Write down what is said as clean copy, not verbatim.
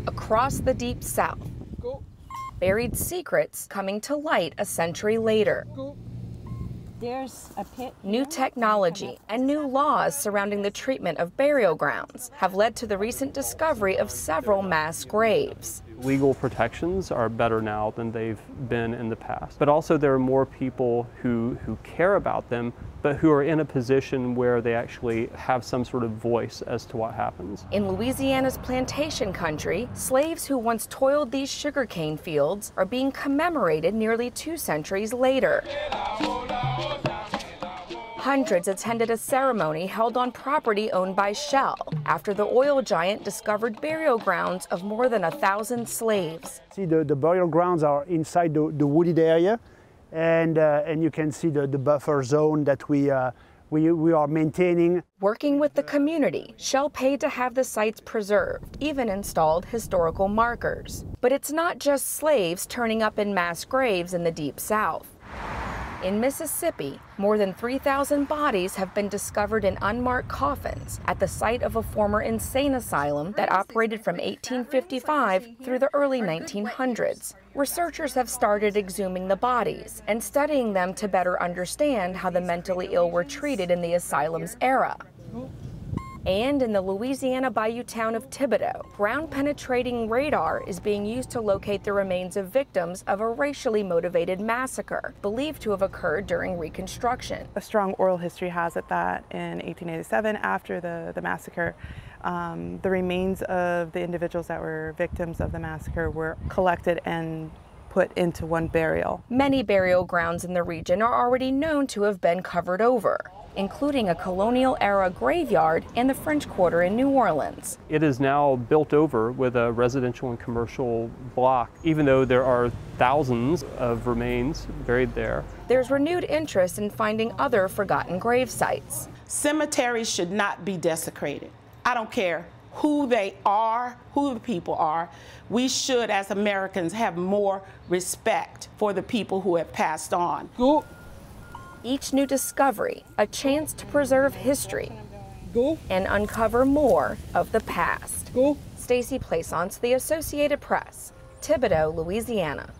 across the Deep South. Buried secrets coming to light a century later. There's a pit. New technology and new laws surrounding the treatment of burial grounds have led to the recent discovery of several mass graves. Legal protections are better now than they've been in the past. But also there are more people who care about them, but who are in a position where they actually have some sort of voice as to what happens. In Louisiana's plantation country, slaves who once toiled these sugarcane fields are being commemorated nearly 2 centuries later. Hundreds attended a ceremony held on property owned by Shell after the oil giant discovered burial grounds of more than 1,000 slaves. See, the burial grounds are inside the wooded area, and you can see the buffer zone that we are maintaining. Working with the community, Shell paid to have the sites preserved, even installed historical markers. But it's not just slaves turning up in mass graves in the Deep South. In Mississippi, more than 3,000 bodies have been discovered in unmarked coffins at the site of a former insane asylum that operated from 1855 through the early 1900s. Researchers have started exhuming the bodies and studying them to better understand how the mentally ill were treated in the asylum's era. And in the Louisiana bayou town of Thibodaux, ground-penetrating radar is being used to locate the remains of victims of a racially motivated massacre, believed to have occurred during Reconstruction. A strong oral history has it that in 1887, after the massacre, the remains of the individuals that were victims of the massacre were collected and put into one burial. Many burial grounds in the region are already known to have been covered over, including a colonial-era graveyard in the French Quarter in New Orleans. It is now built over with a residential and commercial block, even though there are thousands of remains buried there. There's renewed interest in finding other forgotten grave sites. Cemeteries should not be desecrated. I don't care who they are, who the people are. We should, as Americans, have more respect for the people who have passed on. Each new discovery, a chance to preserve history and uncover more of the past. Stacey Plaisance, The Associated Press, Thibodaux, Louisiana.